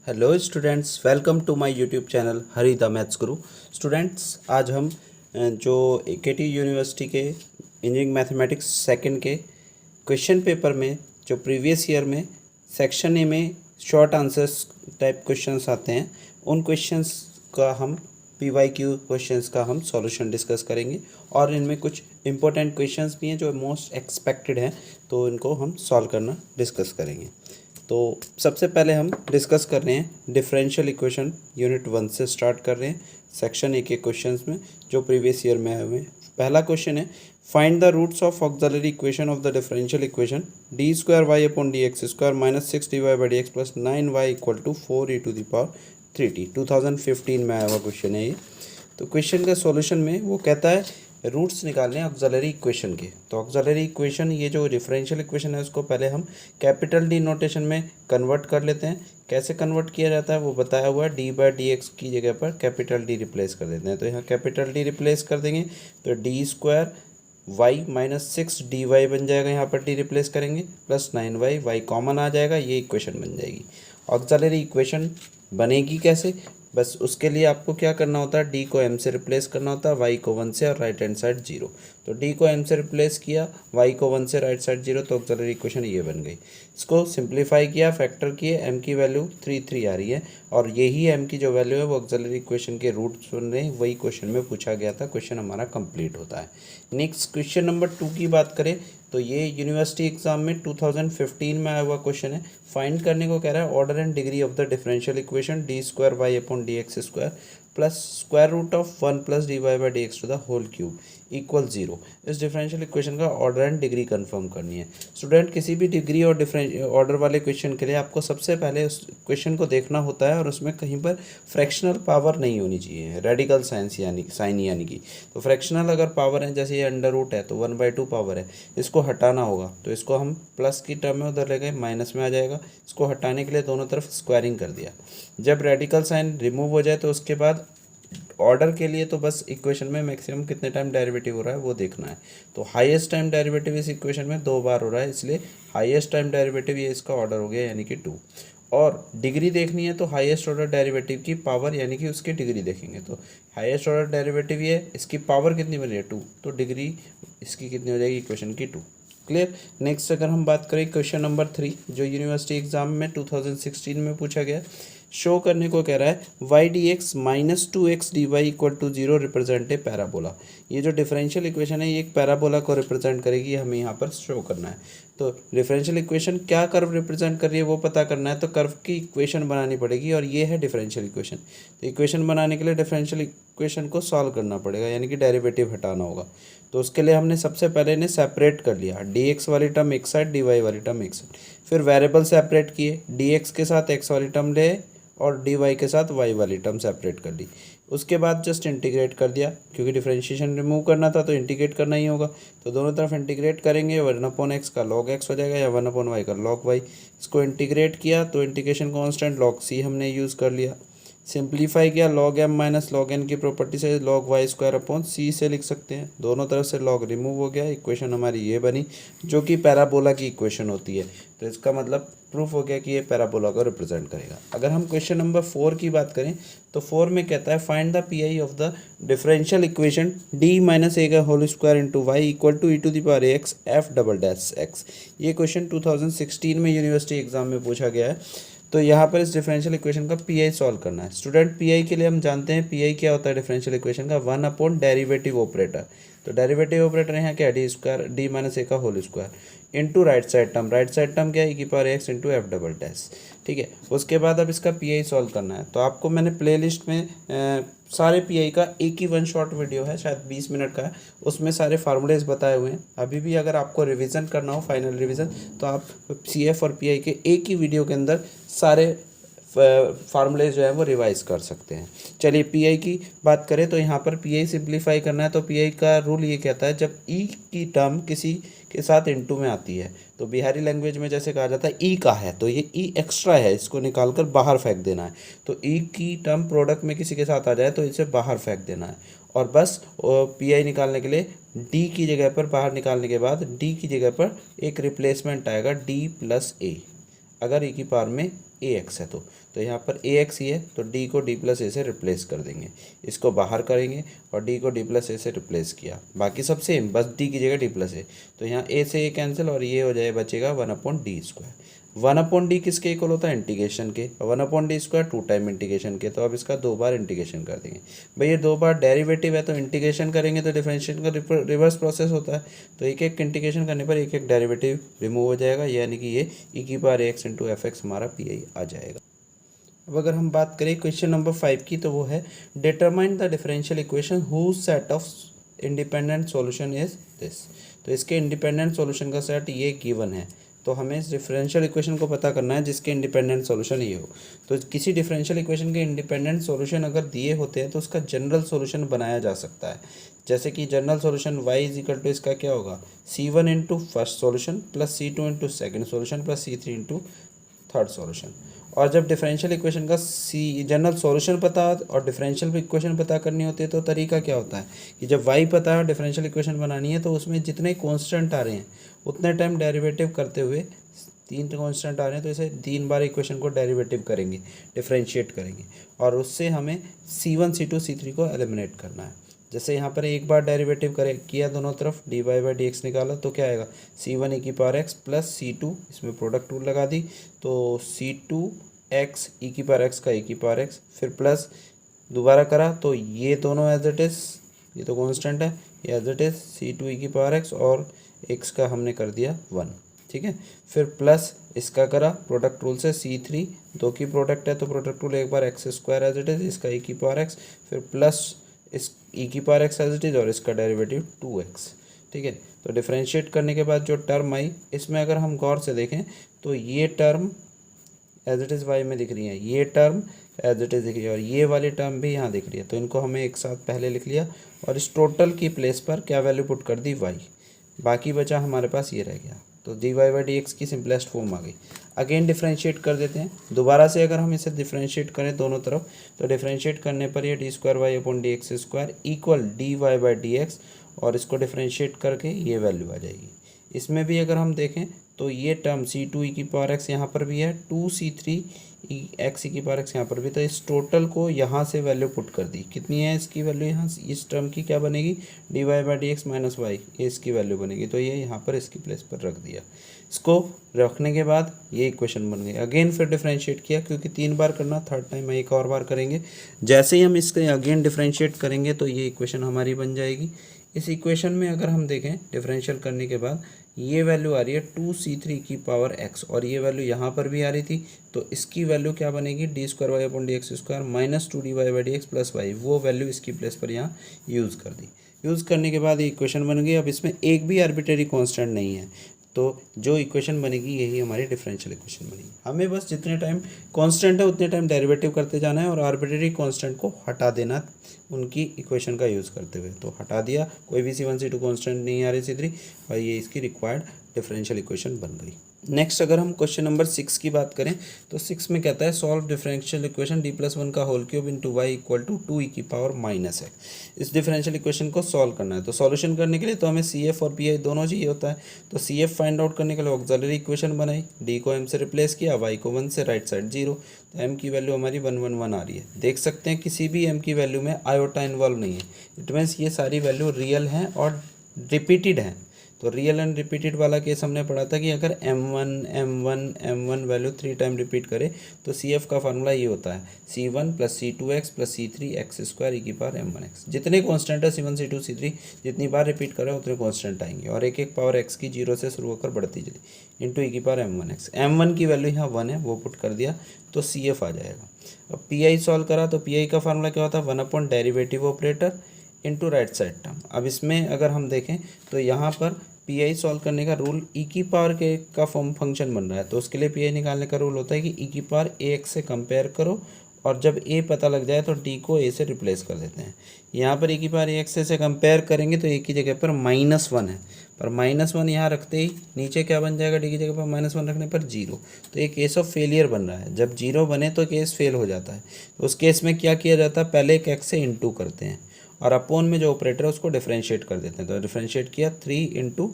Hello students, welcome to my YouTube channel Hari the maths guru. Students, आज हम जो KT university के engineering mathematics second के question paper में जो प्रीवियस ईयर में सेक्शन ए में शॉर्ट आंसर्स टाइप क्वेश्चंस आते हैं, उन क्वेश्चंस का हम PYQ क्वेश्चंस का हम सॉल्यूशन डिस्कस करेंगे और इनमें कुछ इंपॉर्टेंट क्वेश्चंस भी हैं जो मोस्ट एक्सपेक्टेड हैं, तो इनको हम सॉल्व करना डिस्कस करेंगे। तो सबसे पहले हम डिस्कस कर रहे हैं डिफरेंशियल इक्वेशन यूनिट 1 से स्टार्ट कर रहे हैं सेक्शन ए के क्वेश्चंस में जो प्रीवियस ईयर में आए हुए हैं। पहला क्वेश्चन है, find the roots of auxiliary equation of the differential equation d square y upon d x square minus 6 dy/dx plus 9y equal to 4e⁻³ 2015 में आया हुआ क्वेश्चन है ये। तो क्वेश्चन का सॉल्यूशन में वो कहता है रूट्स निकालने हैं ऑक्सिलरी इक्वेशन के। तो ऑक्सिलरी इक्वेशन, ये जो डिफरेंशियल इक्वेशन है उसको पहले हम कैपिटल डी नोटेशन में कन्वर्ट कर लेते हैं। कैसे कन्वर्ट किया जाता है वो बताया हुआ है, d/dx की जगह पर कैपिटल डी रिप्लेस कर देते हैं। तो यहाँ कैपिटल डी रिप्लेस कर देंगे तो d square Y minus 6dy बन जाएगा, यहाँ पर डी रिप्लेस करेंगे प्लस 9y, वाई कॉमन आ जाएगा, ये इक्वेशन बन जाएगी। ऑक्सिलरी इक्वेशन बनेगी कैसे? बस उसके लिए आपको क्या करना होता है, डी को एम से रिप्लेस करना होता है, वाई को 1 से और राइट हैंड साइड 0। तो डी को एम से रिप्लेस किया, वाई को 1 से राइट साइड 0, तो ऑक्सिलरी इक्वेशन ये बन गई। इसको सिंप्लीफाई किया, फैक्टर किए, एम की वैल्यू 3 आ रही है और यही एम की जो वैल्यू है वो ऑक्सिलरी इक्वेशन के रूट्स बन रहे हैं। वही क्वेश्चन में पूछा गया था, क्वेश्चन हमारा कंप्लीट होता है। नेक्स्ट क्वेश्चन नंबर 2 की बात करें तो ये यूनिवर्सिटी एग्जाम में 2015 में आया हुआ क्वेश्चन है। फाइंड करने को कह रहा है order and degree of the differential equation d square y upon d x square plus square root of 1 plus dy/dx to the whole cube equal 0। इस डिफरेंशियल इक्वेशन का ऑर्डर एंड डिग्री कंफर्म करनी है। Student, किसी भी degree और order वाले question के लिए आपको सबसे पहले उस क्वेश्चन को देखना होता है और उसमें कहीं पर फ्रैक्शनल पावर नहीं होनी चाहिए, रेडिकल साइन यानी कि। तो फ्रैक्शनल अगर पावर है, जैसे ये अंडर रूट है तो 1/2 पावर है, इसको हटाना होगा तो इसको हम प्लस की टर्म में उधर ले गए, माइनस में आ जाएगा। इसको हटाने के लिए दोनों तरफ स्क्वायरिंग कर दिया। जब रेडिकल साइन रिमूव हो जाए तो उसके बाद ऑर्डर के लिए तो बस इक्वेशन में मैक्सिमम कितने टाइम डेरिवेटिव हो रहा है वो देखना है। तो हाईएस्ट टाइम डेरिवेटिव इस इक्वेशन में 2 बार हो रहा है, इसलिए हाईएस्ट टाइम डेरिवेटिव ये इसका ऑर्डर हो गया यानी कि 2। और डिग्री देखनी है तो हाईएस्ट ऑर्डर डेरिवेटिव की पावर यानी कि उसकी डिग्री देखेंगे। तो हाईएस्ट ऑर्डर डेरिवेटिव ये, इसकी पावर कितनी बन रही है 2, तो डिग्री इसकी कितनी हो जाएगी इक्वेशन की 2। क्लियर। नेक्स्ट अगर हम बात करें क्वेश्चन नंबर 3 जो यूनिवर्सिटी एग्जाम में 2016 में पूछा गया, शो करने को कह रहा है y d x minus 2x dy equal to 0 represent a parabola. ये जो डिफरेंशियल इक्वेशन है ये एक पैराबोला को रिप्रेजेंट करेगी, हमें यहाँ पर शो करना है। तो डिफरेंशियल इक्वेशन क्या कर्व रिप्रेजेंट कर रही है वो पता करना है, तो कर्व की इक्वेशन बनानी पड़ेगी और ये है डिफरेंशियल इक्वेशन। तो इक्वेशन बनाने के लिए डिफरेंशियल इक्वेशन को सॉल्व करना पड़ेगा यानी कि डेरिवेटिव हटाना होगा। तो उसके लिए हमने सबसे पहले इन्हें सेपरेट कर लिया, dx वाली टर्म एक साइड, dy वाली टर्म एक साइड। फिर वेरिएबल सेपरेट किए, dx के साथ x वाली टर्म ले और dy के साथ y वाली टर्म सेपरेट कर ली। उसके बाद जस्ट इंटीग्रेट कर दिया, क्योंकि डिफरेंशिएशन रिमूव करना था तो इंटीग्रेट करना ही होगा। तो दोनों तरफ इंटीग्रेट करेंगे, 1/x का log x हो जाएगा या 1/y का log y। इसको इंटीग्रेट किया तो इंटीग्रेशन कांस्टेंट log c हमने यूज़ कर लिया। सिंप्लीफाई किया, log m minus log n की प्रॉपर्टी से log y square upon c से लिख सकते हैं। दोनों तरफ से log रिमूव हो गया, इक्वेशन हमारी ये बनी जो कि पैराबोला की इक्वेशन होती है। तो इसका मतलब प्रूफ हो गया कि ये पैराबोला को रिप्रेजेंट करेगा। अगर हम क्वेश्चन नंबर 4 की बात करें तो 4 में कहता है find the PI of the differential equation d minus a का whole square into y equal to e⁻x f'(x). ये क्वेश्चन 2016 में यूनिवर्सिटी एग्जाम में पूछा गया है। तो यहाँ पर इस डिफरेंशियल इक्वेशन का पीआई सॉल्व करना है। स्टूडेंट, पीआई के लिए हम जानते हैं पीआई क्या होता है डिफरेंशियल इक्वेशन का, 1 डेरिवेटिव ऑपरेटर। तो डेरिवेटिव ऑपरेटर यहाँ क्या है, d square d minus a का whole square into right side term. Right side term क्या है, e⁻x इंटू f'। ठीक है, उसके बाद अब इसका पीआई सॉल्व करना है। तो आपको मैंने प्लेलिस्ट में सारे पीआई का एक ही 1 शॉर्ट वीडियो है, शायद 20 मिनट का है, उसमें सारे फार्मूलेज बताए हुए हैं। अभी भी अगर आपको रिवीजन करना हो, फाइनल रिवीजन, तो आप सीएफ और पीआई के एक ही वीडियो के अंदर सारे फार्मूले जो है वो रिवाइज कर सकते हैं। चलिए पीआई की बात करें तो यहाँ पर पीआई सिंप्लीफाई करना है। तो पीआई का रूल ये कहता है जब ई की टर्म किसी के साथ इनटू में आती है, तो बिहारी लैंग्वेज में जैसे कहा जाता है ई का है तो ये ई एक्स्ट्रा है, इसको निकाल कर बाहर फेंक देना है। तो ई की टर्म प्रोडक्ट में किसी के साथ आ जाए तो इसे बाहर फेंक देना है। और बस पीआई निकालने के लिए डी की जगह पर, बाहर निकालने के बाद डी की जगह पर एक रिप्लेसमेंट आएगा d प्लस ए, अगर ई की पावर में ax है तो तो यहाँ पर ए एक्स ही है, तो डी को डी प्लस ए से रिप्लेस कर देंगे, इसको बाहर करेंगे और डी को डी प्लस ए से रिप्लेस किया, बाकी सब सेम, बस डी की जगह डी प्लस ए। तो यहाँ ए से ए कैंसिल और ये हो जाए बचेगा 1/d²। 1/d किसके इक्वल होता है, इंटीग्रेशन के, 1/d² 2 टाइम इंटीग्रेशन के। तो अब इसका 2 बार इंटीग्रेशन कर देंगे। भाई ये 2 बार डेरिवेटिव है तो इंटीग्रेशन करेंगे तो डिफरेंशिएशन का रिवर्स प्रोसेस होता है, तो एक एक इंटीग्रेशन करने पर एक एक डेरिवेटिव रिमूव हो जाएगा, यानी कि ये e⁴x × f(x) हमारा पी आ जाएगा। अब अगर हम बात करें क्वेश्चन नंबर 5 की, तो वो है determine the differential equation whose set of independent solution is this. तो इसके इंडिपेंडेंट सॉल्यूशन का सेट ये गिवन है, तो हमें इस डिफरेंशियल इक्वेशन को पता करना है जिसके इंडिपेंडेंट सॉल्यूशन ये हो। तो किसी डिफरेंशियल इक्वेशन के इंडिपेंडेंट सॉल्यूशन अगर दिए होते हैं तो उसका जनरल सॉल्यूशन बनाया जा सकता है। जैसे कि जनरल सॉल्यूशन y = इसका क्या होगा, c1 × first solution plus c2 × second solution plus c3 × third solution. और जब डिफरेंशियल इक्वेशन का जनरल सॉल्यूशन पता और डिफरेंशियल इक्वेशन पता करनी होती है तो तरीका क्या होता है कि जब y पता है और डिफरेंशियल इक्वेशन बनानी है तो उसमें जितने कांस्टेंट आ रहे हैं उतने टाइम डेरिवेटिव करते हुए, 3 कांस्टेंट आ रहे हैं तो इसे 3 बार इक्वेशन को डेरिवेटिव करेंगे, डिफरेंशिएट करेंगे, और उससे हमें c1 c2 c3 को एलिमिनेट करना है। जैसे यहाँ पर एक बार डेरिवेटिव किया दोनों तरफ, dy/dx निकाला तो क्या आएगा, c1 e⁴x प्लस c2, इसमें प्रोडक्ट रूल लगा दी तो c2x e⁴x का e⁴x, फिर प्लस दोबारा करा तो ये दोनों एज इट इज़, ये तो कांस्टेंट है, ये as it is c2 e⁴x और x का हमने कर दिया 1, ठीक है। फिर प्लस इसका करा प्रोडक्ट रूल से c3, 2 की प्रोडक्ट है तो प्रोडक्ट रूल एक बार x² एज इट इज़, इसका e⁴x, फिर प्लस इस e⁴x एज इट इज़ और इसका डेरिवेटिव 2x, ठीक है। तो डिफरेंशिएट करने के बाद जो टर्म आई, इसमें अगर हम गौर से देखें तो ये term as it is y में दिख रही है, ये टर्म एज इट इज़ दिख रही है और ये वाली टर्म भी यहाँ दिख रही है, तो इनको हमें एक साथ पहले लिख लिया और इस टोटल की प्लेस पर क्या वैल्यू पुट कर दी, y, बाकी बचा हमारे पास ये रह गया, तो dy/dx की सिंपलेस्ट फॉर्म आ गई। अगेन डिफरेंशिएट कर देते हैं दोबारा से, अगर हम इसे डिफरेंशिएट करें दोनों तरफ तो डिफरेंशिएट करने पर ये d²y/dx² इक्वल dy/dx, और इसको डिफरेंशिएट करके ये वैल्यू आ जाएगी। इसमें भी अगर हम देखें तो ये टर्म c2 e⁴x यहाँ पर भी है, 2c3 x e⁴x यहाँ पर भी, तो इस टोटल को यहाँ से वैल्यू पुट कर दी, कितनी है इसकी वैल्यू, यहाँ इस टर्म की क्या बनेगी, dy/dx - y, ये इसकी वैल्यू बनेगी, तो ये यहाँ पर इसकी प्लेस पर रख दिया। इसको रखने के बाद ये इक्वेशन बन गई। अगेन फिर डिफरेंशिएट किया, क्योंकि 3 बार करना, थर्ड टाइम एक और बार करेंगे। जैसे ही हम इसके अगेन डिफरेंशिएट करेंगे तो ये इक्वेशन हमारी बन जाएगी। इस इक्वेशन में अगर हम देखें डिफरेंशियल करने के बाद ये वैल्यू आ रही है 2c3 की पावर x, और ये वैल्यू यहाँ पर भी आ रही थी, तो इसकी वैल्यू क्या बनेगी, d²y/dx² minus 2dy/dx plus y, वो वैल्यू इसकी प्लेस पर यहाँ यूज़ कर दी। यूज़ करने के बाद ये इक्वेशन बन गई। अब इसमें एक भी आर्बिट्रेरी कांस्टेंट नहीं है, तो जो इक्वेशन बनेगी यही हमारी डिफरेंशियल इक्वेशन बनेगी। हमें बस जितने टाइम कांस्टेंट है उतने टाइम डेरिवेटिव करते जाना है और आर्बिट्रेरी कांस्टेंट को हटा देना उनकी इक्वेशन का यूज़ करते हुए। तो हटा दिया, कोई भी c1 c2 कांस्टेंट नहीं आ रही c3, और ये इसकी रिक्वायर्ड डिफरेंशियल इक्वेशन बन गई। नेक्स्ट अगर हम क्वेश्चन नंबर 6 की बात करें तो 6 में कहता है सॉल्व डिफरेंशियल इक्वेशन d+1 का whole cube into y equal to 2e⁻⁻x। इस डिफरेंशियल इक्वेशन को सॉल्व करना है, तो सॉल्यूशन करने के लिए तो हमें CF और PI दोनों चाहिए होता है। तो CF फाइंड आउट करने के लिए ऑक्सिलरी इक्वेशन बनाई, d को m से रिप्लेस किया, y को 1 से, राइट साइड 0, तो m की वैल्यू हमारी 1 1 1 आ रही है। देख सकते हैं किसी भी m की वैल्यू में आयोटा इन्वॉल्व नहीं है, इट मीन्स ये सारी वैल्यू रियल हैं और रिपीटेड हैं। तो रियल एंड रिपीटेड वाला केस हमने पढ़ा था कि अगर m1 वैल्यू 3 टाइम रिपीट करे तो CF का फार्मूला ये होता है c1 + c2x + c3x² e⁻m1x। जितने कांस्टेंट है c1 c2 c3 जितनी बार रिपीट करें उतने कांस्टेंट आएंगे, और एक एक पावर x की 0 से शुरू होकर बढ़ती चली इंटू e⁻m1x। m1 की वैल्यू यहाँ 1 है, वो पुट कर दिया तो CF आ जाएगा। अब PI सॉल्व करा तो PI का फार्मूला क्या होता है, 1 derivative operator into right side term. अब इसमें अगर हम देखें तो यहाँ पर PI सॉल्व करने का रूल e⁻k का फॉर्म फंक्शन बन रहा है, तो उसके लिए PI निकालने का रूल होता है कि e⁻ax से कंपेयर करो, और जब a पता लग जाए तो d को a से रिप्लेस कर देते हैं। यहाँ पर e⁻ax से कंपेयर करेंगे तो a की जगह पर -1 है, पर -1 यहाँ रखते ही नीचे क्या बन जाएगा, d की जगह पर -1 रखने पर 0। तो एक केस ऑफ फेलियर बन रहा है, जब 0 बने तो केस फेल हो जाता है। तो उस केस में क्या किया जाता है, पहले एक x से इंटू करते हैं और अपोन में जो ऑपरेटर है उसको डिफरेंशिएट कर देते हैं। तो डिफरेंशिएट किया 3 ×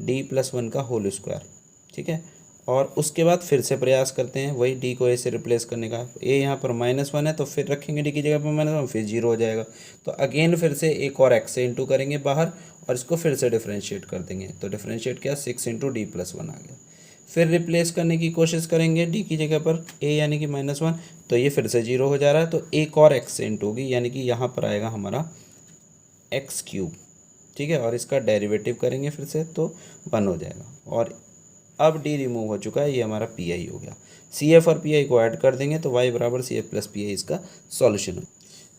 d+1 का होल स्क्वायर, ठीक है। और उसके बाद फिर से प्रयास करते हैं वही डी को ए से रिप्लेस करने का। ए यहाँ पर -1 है तो फिर रखेंगे डी की जगह पर -1, फिर 0 हो जाएगा। तो अगेन फिर से एक और एक्स से इंटू करेंगे बाहर और इसको फिर से डिफ्रेंशिएट कर देंगे। तो डिफ्रेंशिएट किया 6 × D+1 आ गया। फिर रिप्लेस करने की कोशिश करेंगे डी की जगह पर ए यानी कि -1, तो ये फिर से 0 हो जा रहा है। तो एक और एक्स से इंटू होगी यानी कि यहाँ पर आएगा हमारा x³, ठीक है। और इसका डेरिवेटिव करेंगे फिर से तो 1 हो जाएगा। और अब डी रिमूव हो चुका है, ये हमारा पी आई हो गया। सी एफ और पी आई को ऐड कर देंगे तो y बराबर C F plus P I इसका सॉल्यूशन है।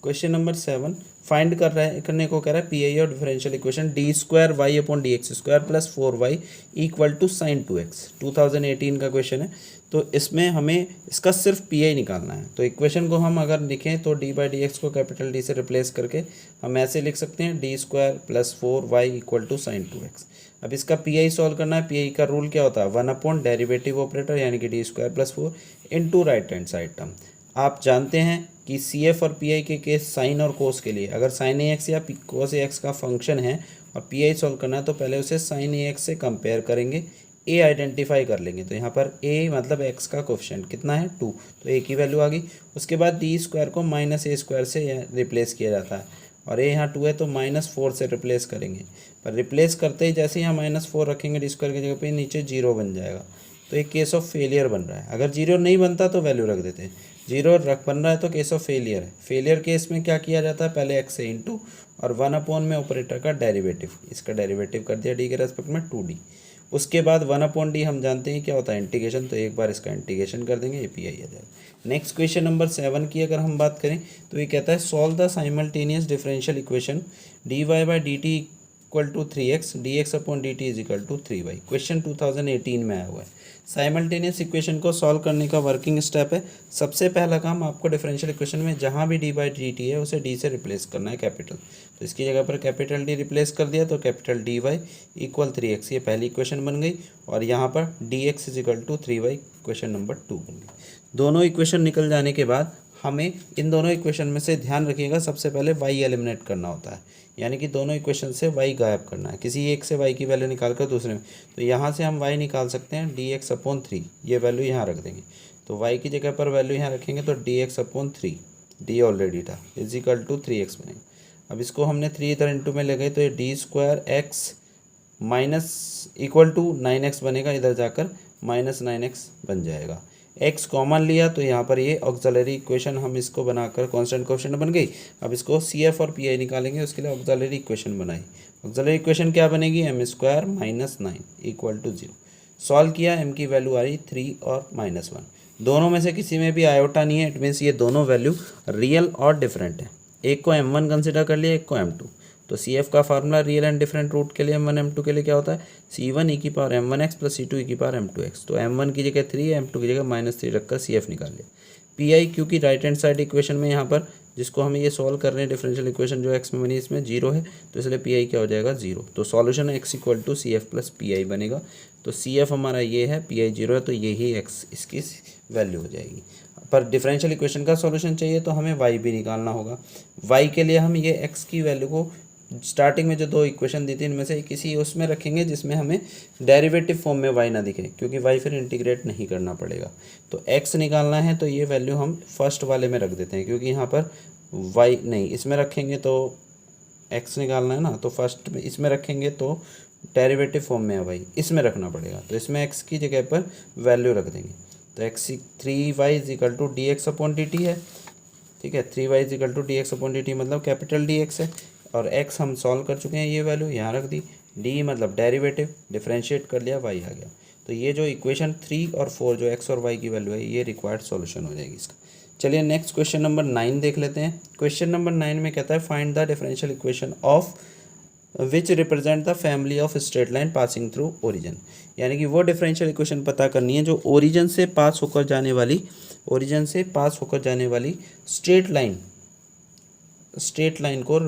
क्वेश्चन नंबर 7 फाइंड करने को कह रहा है पी आई और differential equation d² y/dx² plus 4y equal to sin 2x। 2018 का क्वेश्चन है। तो इसमें हमें इसका सिर्फ पी आई निकालना है। तो इक्वेशन को हम अगर लिखें तो d/dx को कैपिटल डी से रिप्लेस करके हम ऐसे लिख सकते हैं d² plus 4y equal to sin 2x। अब इसका पी आई सॉल्व करना है। पी आई का रूल क्या होता है, 1 डेरिवेटिव ऑपरेटर यानी कि d² plus 4 into right hand side term. आप जानते हैं कि सी एफ और पी आई के केस साइन और कोस के लिए अगर साइन ए एक्स या कोस ए एक्स का फंक्शन है और पी आई सॉल्व करना है तो पहले उसे साइन ए एक्स से कंपेयर करेंगे, ए आइडेंटिफाई कर लेंगे। तो यहाँ पर ए मतलब एक्स का कोफिशिएंट कितना है 2, तो ए की वैल्यू आ गई। उसके बाद d² को -a² से रिप्लेस किया जाता है और ए यहाँ 2 है तो -4 से रिप्लेस करेंगे। पर रिप्लेस करते ही जैसे ही यहाँ -4 रखेंगे d² की जगह पे नीचे 0 बन जाएगा। तो एक केस ऑफ फेलियर बन रहा है। अगर 0 नहीं बनता तो वैल्यू रख देते हैं, 0 बन रहा है तो केस ऑफ फेलियर है। फेलियर केस में क्या किया जाता है, पहले x से इंटू और 1 में ऑपरेटर का डेरिवेटिव, इसका डेरिवेटिव कर दिया डी के रेस्पेक्ट में 2d। उसके बाद 1/d हम जानते हैं क्या होता है इंटीग्रेशन, तो एक बार इसका इंटीग्रेशन कर देंगे, ए पी आई आ जाएगा। नेक्स्ट क्वेश्चन नंबर 7 की अगर हम बात करें तो ये कहता है solve the simultaneous differential equation dy/dt equal to 3x dx/dt is equal to 3y। Question 2018 में आया हुआ है। साइमल्टेनियस इक्वेशन को सॉल्व करने का वर्किंग स्टेप है, सबसे पहला काम आपको डिफरेंशियल इक्वेशन में जहाँ भी d/dt है उसे d से रिप्लेस करना है कैपिटल। तो इसकी जगह पर कैपिटल D रिप्लेस कर दिया तो कैपिटल dy इक्वल 3x, ये पहली इक्वेशन बन गई। और यहाँ पर dx is equal to 3y question number 2 बन गई। दोनों इक्वेशन निकल जाने के बाद हमें इन दोनों इक्वेशन में से ध्यान रखिएगा सबसे पहले y एलिमिनेट करना होता है, यानी कि दोनों इक्वेशन से y गायब करना है, किसी एक से y की वैल्यू निकाल कर दूसरे में। तो यहाँ से हम y निकाल सकते हैं dx/3, ये वैल्यू यहाँ रख देंगे। तो y की जगह पर वैल्यू यहाँ रखेंगे तो dx/3, d ऑलरेडी था, इज इक्वल टू 3x बनेगा। अब इसको हमने 3 इधर इंटू में ले गए तो ये d²x minus equal to 9x बनेगा, इधर जाकर -9x बन जाएगा। x कॉमन लिया तो यहाँ पर ये ऑक्सिलरी इक्वेशन हम इसको बनाकर कांस्टेंट कोएफिशिएंट बन गई। अब इसको सी एफ और पी आई निकालेंगे, उसके लिए ऑक्सिलरी इक्वेशन बनाई। ऑक्सिलरी इक्वेशन क्या बनेगी, m² - 9 इक्वल टू 0। सॉल्व किया, m की वैल्यू आ रही 3 और -1, दोनों में से किसी में भी आयोटा नहीं है, इट मीन्स ये दोनों वैल्यू रियल और डिफरेंट है। एक को m1 कंसिडर कर लिया, एक को m2। तो सी एफ का formula real and different root के लिए m1 m2 के लिए क्या होता है, c1 e⁻m1x plus c2 e⁻m2x। तो m1 की जगह 3, m2 की जगह -3 रखकर सी एफ निकाल लिया। पी आई क्योंकि राइट हैंड साइड इक्वेशन में यहाँ पर जिसको हम ये सॉल्व कर रहे हैं डिफरेंशियल इक्वेशन जो x में बनी इसमें 0 है, तो इसलिए पी आई क्या हो जाएगा 0। तो solution x equal to C F plus P I बनेगा। तो सी एफ हमारा ये है, पी आई 0 है, तो यही x इसकी वैल्यू हो जाएगी। पर डिफरेंशियल इक्वेशन का सॉल्यूशन चाहिए तो हमें y भी निकालना होगा। y के लिए हम ये x की वैल्यू को स्टार्टिंग में जो दो इक्वेशन दी थी इनमें से किसी उसमें रखेंगे जिसमें हमें डेरिवेटिव फॉर्म में y ना दिखे, क्योंकि y फिर इंटीग्रेट नहीं करना पड़ेगा। तो x निकालना है तो ये वैल्यू हम फर्स्ट वाले में रख देते हैं, क्योंकि यहाँ पर y नहीं इसमें रखेंगे तो x निकालना है ना, तो फर्स्ट में इसमें रखेंगे तो डेरिवेटिव फॉर्म में है y, इसमें रखना पड़ेगा। तो इसमें x की जगह पर वैल्यू रख देंगे। तो x 3y is equal to dx/dt है, ठीक है। 3y is equal to dx/dt मतलब कैपिटल dx है, और x हम सॉल्व कर चुके हैं, ये वैल्यू यहाँ रख दी। d मतलब डेरिवेटिव, डिफरेंशिएट कर लिया, y आ गया। तो ये जो इक्वेशन 3 और 4 जो x और y की वैल्यू है ये रिक्वायर्ड सॉल्यूशन हो जाएगी इसका। चलिए नेक्स्ट क्वेश्चन नंबर 9 देख लेते हैं। क्वेश्चन नंबर 9 में कहता है find the differential equation of which represent the family of straight line passing through origin, यानी कि वो डिफरेंशियल इक्वेशन पता करनी है जो ओरिजिन से पास होकर जाने वाली स्ट्रेट लाइन को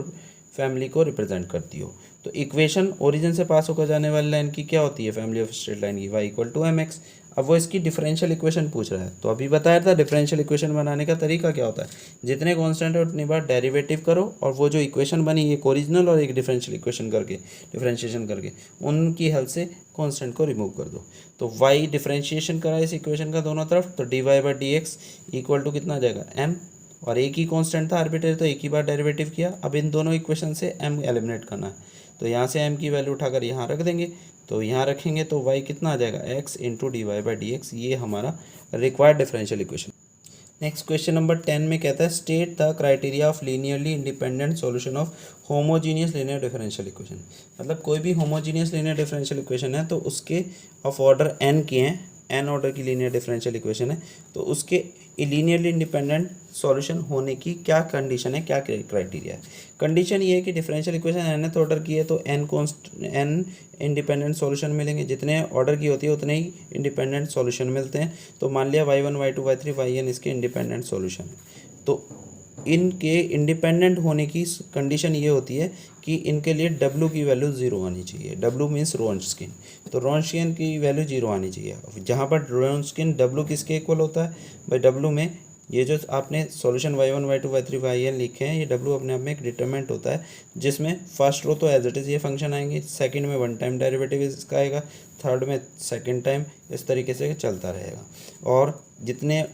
फैमिली को रिप्रेजेंट करती हो। तो इक्वेशन ओरिजिन से पास होकर जाने वाली लाइन की क्या होती है, फैमिली ऑफ स्ट्रेट लाइन की y इक्वल टू mx। अब वो इसकी डिफरेंशियल इक्वेशन पूछ रहा है। तो अभी बताया था डिफरेंशियल इक्वेशन बनाने का तरीका क्या होता है, जितने कांस्टेंट है उतनी बार डेरिवेटिव करो और वो जो इक्वेशन बनी एक ओरिजिनल और एक डिफरेंशियल इक्वेशन करके डिफरेंशिएशन करके उनकी हेल्प से कांस्टेंट को रिमूव कर दो। तो y डिफरेंशिएशन करा इस इक्वेशन का दोनों तरफ, तो dy/dx इक्वल टू कितना आ जाएगा m, और एक ही कांस्टेंट था आर्बिट्रेरी तो एक ही बार डेरिवेटिव किया। अब इन दोनों इक्वेशन से m एलिमिनेट करना है, तो यहाँ से m की वैल्यू उठाकर यहाँ रख देंगे, तो यहाँ रखेंगे तो y कितना आ जाएगा x इंटू dy/dx, ये हमारा required differential equation. Next question number 10 में कहता है state the criteria of linearly independent solution of homogeneous linear differential equation. मतलब कोई भी होमोजीनियस लीनियर डिफरेंशियल इक्वेशन है तो उसके ऑफ ऑर्डर n के हैं, n ऑर्डर की लीनियर डिफरेंशियल इक्वेशन है, तो उसके लीनियरली इंडिपेंडेंट सॉल्यूशन होने की क्या कंडीशन है, क्या क्राइटेरिया है। कंडीशन ये है कि डिफरेंशियल इक्वेशन nth ऑर्डर की है तो n इंडिपेंडेंट सॉल्यूशन मिलेंगे, जितने ऑर्डर की होती है उतने ही इंडिपेंडेंट सॉल्यूशन मिलते हैं। तो मान लिया y1 y2 y3 yn इसके इंडिपेंडेंट सॉल्यूशन है। तो इनके इंडिपेंडेंट होने की कंडीशन ये होती है कि इनके लिए w की वैल्यू 0 आनी चाहिए। w मीन्स रोन्स्किन, तो रोन्स्किन की वैल्यू 0 आनी चाहिए। जहाँ पर रोन्स्किन w किसके इक्वल होता है भाई, w में ये जो आपने solution y1 y2 y3 yn लिखे हैं, ये w अपने आप में एक डिटरमिनेंट होता है, जिसमें फर्स्ट रो तो एज इट इज़ ये फंक्शन आएंगे, सेकंड में वन टाइम डेरिवेटिव इसका आएगा, थर्ड में सेकंड टाइम, इस तरीके से चलता रहेगा। और जितने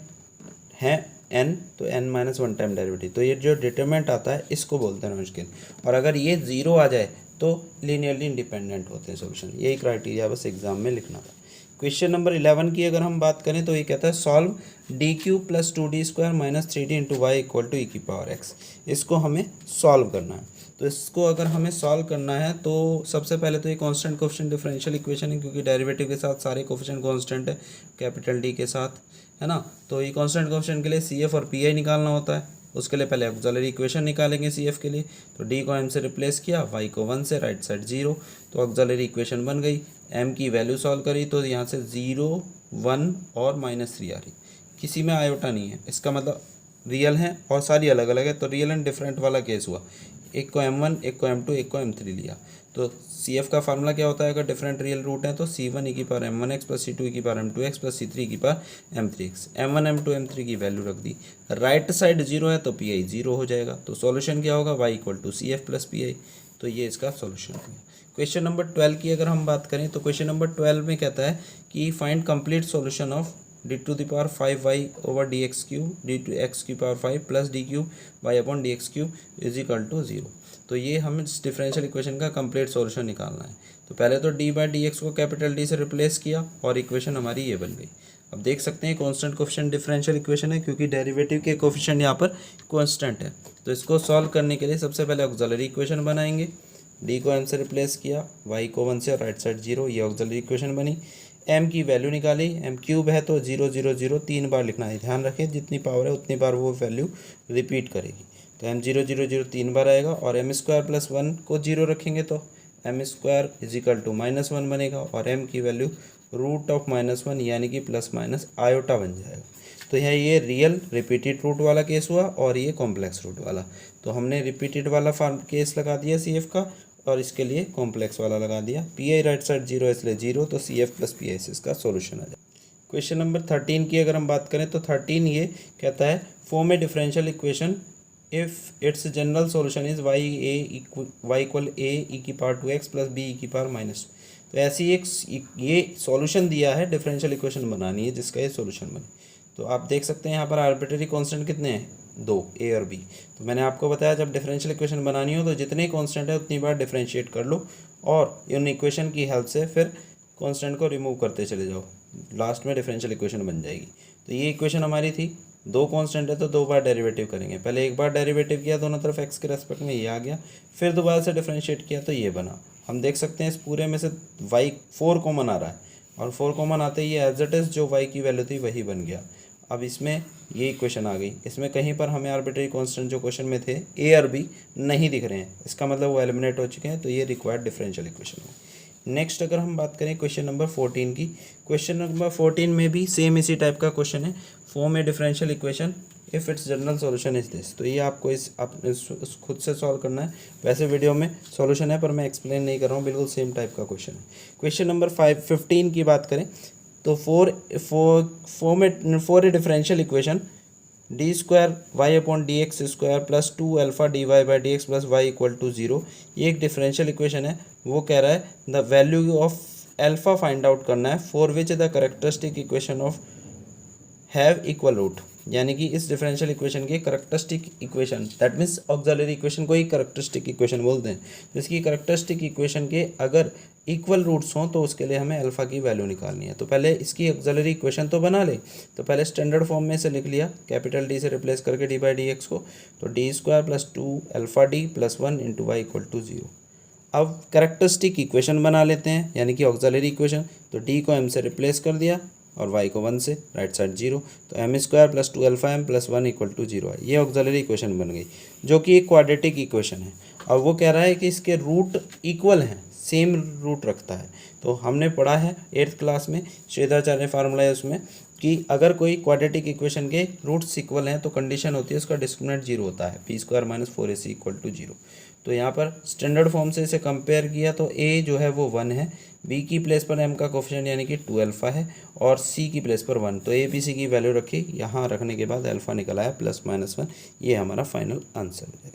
हैं n तो n minus one time derivative, तो ये जो डिटरमिनेंट आता है इसको बोलते हैं रोन्स्किन। और अगर ये 0 आ जाए तो लीनियरली इंडिपेंडेंट होते हैं सॉल्यूशन। यही क्राइटेरिया बस एग्जाम में लिखना था। क्वेश्चन नंबर 11 की अगर हम बात करें तो ये कहता है solve d cube plus 2d² minus 3d into y equal to e⁻x। इसको हमें सॉल्व करना है। तो इसको अगर हमें सॉल्व करना है तो सबसे पहले तो ये कांस्टेंट कोएफिशिएंट डिफरेंशियल इक्वेशन है, क्योंकि डेरिवेटिव के साथ सारे कोएफिशिएंट कांस्टेंट है कैपिटल डी के साथ, है ना। तो ये कांस्टेंट कोएफिशिएंट के लिए CF और PI निकालना होता है। उसके लिए पहले ऑक्सिलरी इक्वेशन निकालेंगे CF के लिए, तो d को m से रिप्लेस किया, y को 1 से, राइट साइड 0, तो ऑक्सिलरी इक्वेशन बन गई। m की वैल्यू सॉल्व करी तो यहाँ से 0 1 और -3 आ रही, किसी में आयोटा नहीं है, इसका मतलब रियल है और सारी अलग अलग है। तो रियल एंड डिफरेंट वाला केस हुआ, एक को m1 एक को m2 एक को m3 लिया। तो CF का फार्मूला क्या होता है अगर डिफरेंट रियल रूट है, तो C1 e⁻m1x plus C2 e⁻m2x plus C3 e⁻m3x। m1 m2 m3 की वैल्यू रख दी, राइट साइड 0 है तो PI 0 हो जाएगा। तो सॉल्यूशन क्या होगा, y इक्वल टू CF प्लस PI। तो ये इसका सॉल्यूशन हो गया। क्वेश्चन नंबर 12 की अगर हम बात करें तो क्वेश्चन नंबर 12 में कहता है कि find complete solution of d⁵ over dx³ d⁵ plus d³ y dx³ is equal to 0। तो ये हमें इस डिफरेंशियल इक्वेशन का कंप्लीट सॉल्यूशन निकालना है। तो पहले तो d/dx को कैपिटल D से रिप्लेस किया और इक्वेशन हमारी ये बन गई। अब देख सकते हैं कांस्टेंट कोएफिशिएंट डिफरेंशियल इक्वेशन है, क्योंकि डेरिवेटिव के कोएफिशिएंट यहाँ पर कांस्टेंट है। तो इसको सॉल्व करने के लिए सबसे पहले ऑक्सिलरी इक्वेशन बनाएंगे, d को m से रिप्लेस किया, y को 1 से और राइट साइड 0, ये ऑक्सिलरी इक्वेशन बनी। m की वैल्यू निकाली, m³ है तो 0 0 0 3 बार लिखना है, ध्यान रखें जितनी पावर है उतनी बार वो वैल्यू रिपीट करेगी। तो m0 0 0 3 बार आएगा और m² प्लस 1 को 0 रखेंगे तो m² इज इक्वल टू -1 बनेगा और m की वैल्यू √−1 यानी कि प्लस माइनस आयोटा बन जाएगा। तो यह ये रियल रिपीटेड रूट वाला केस हुआ और ये कॉम्प्लेक्स रूट वाला। तो हमने रिपीटेड वाला केस लगा दिया CF का और इसके लिए कॉम्प्लेक्स वाला लगा दिया। PI राइट साइड 0 इसलिए 0, तो CF प्लस PI से इसका सॉल्यूशन आ जाए। क्वेश्चन नंबर 13 की अगर हम बात करें तो 13 ये कहता है form A differential equation if it's general solution is y equal a e⁻2x plus b e⁻−। तो ऐसी एक ये सॉल्यूशन दिया है, डिफरेंशियल इक्वेशन बनानी है जिसका ये सॉल्यूशन बने। तो आप देख सकते हैं यहाँ पर आर्बिट्रेरी कांस्टेंट कितने हैं, 2, a और b। तो मैंने आपको बताया जब डिफरेंशियल इक्वेशन बनानी हो तो जितने कांस्टेंट है उतनी बार डिफरेंशिएट कर लो और इन इक्वेशन की हेल्प से फिर कांस्टेंट को रिमूव करते चले जाओ, लास्ट में डिफरेंशियल इक्वेशन बन जाएगी। तो ये इक्वेशन हमारी थी, 2 कांस्टेंट है तो 2 बार डेरिवेटिव करेंगे। पहले एक बार डेरिवेटिव किया दोनों तरफ x के रेस्पेक्ट में, ये आ गया, फिर दोबारा से डिफरेंशिएट किया तो ये बना। हम देख सकते हैं इस पूरे में से y 4 कॉमन आ रहा है और 4 कॉमन आते ही एज इट इज़ जो y की वैल्यू थी वही बन गया। अब इसमें ये इक्वेशन आ गई, इसमें कहीं पर हमें आर्बिट्रेरी कांस्टेंट जो क्वेश्चन में थे a और b नहीं दिख रहे हैं, इसका मतलब वो एलिमिनेट हो चुके हैं। तो ये रिक्वायर्ड डिफरेंशियल इक्वेशन है। नेक्स्ट अगर हम बात करें क्वेश्चन नंबर 14 की, क्वेश्चन नंबर 14 में भी सेम इसी टाइप का क्वेश्चन है, form A differential equation if it's general solution is this. तो ये आपको खुद से सॉल्व करना है। वैसे वीडियो में सॉल्यूशन है पर मैं एक्सप्लेन नहीं कर रहा हूँ, बिल्कुल सेम टाइप का क्वेश्चन है। क्वेश्चन नंबर 15 की बात करें तो for a differential equation d square y upon d x square plus 2 alpha d y by d x plus y equal to 0, ये एक डिफरेंशियल इक्वेशन है। वो कह रहा है the value of alpha find out करना है for which the characteristic equation of have equal root, यानी कि इस डिफरेंशियल इक्वेशन के characteristic equation, that means auxiliary equation को ही कैरेक्टरिस्टिक इक्वेशन बोलते हैं। तो इसकी कैरेक्टरिस्टिक इक्वेशन के अगर इक्वल रूट्स हों तो उसके लिए हमें अल्फ़ा की वैल्यू निकालनी है। तो पहले इसकी ऑक्सिलरी इक्वेशन तो बना ले। तो पहले स्टैंडर्ड फॉर्म में से लिख लिया, कैपिटल डी से रिप्लेस करके डी बाई डी एक्स को, तो d square plus 2 alpha d plus 1 into y equal to 0। अब कैरेक्टरिस्टिक इक्वेशन बना लेते हैं, यानी कि ऑक्सिलरी इक्वेशन। तो डी को एम से रिप्लेस कर दिया और y को 1 से, राइट साइड 0, तो m square plus 2 alpha m plus 1 equal to 0 है। ये ऑक्सिलरी इक्वेशन बन गई, जो कि एक क्वाड्रेटिक इक्वेशन है। और वो कह रहा है कि इसके रूट इक्वल हैं, सेम रूट रखता है। तो हमने पढ़ा है 8th क्लास में, श्वेताचार्य फार्मूला है उसमें, कि अगर कोई क्वाड्रेटिक इक्वेशन के रूट्स इक्वल हैं तो कंडीशन होती है उसका डिस्क्रिमिनेंट 0 होता है, b square minus 4ac equal to 0। तो यहाँ पर स्टैंडर्ड फॉर्म से इसे कंपेयर किया तो a जो है वो 1 है, b की प्लेस पर m का कोफिशिएंट यानी कि 2 अल्फ़ा है, और c की प्लेस पर 1। तो a b c की वैल्यू रखी, यहाँ रखने के बाद अल्फ़ा निकल आया +-1, ये हमारा फाइनल आंसर हो जाएगा।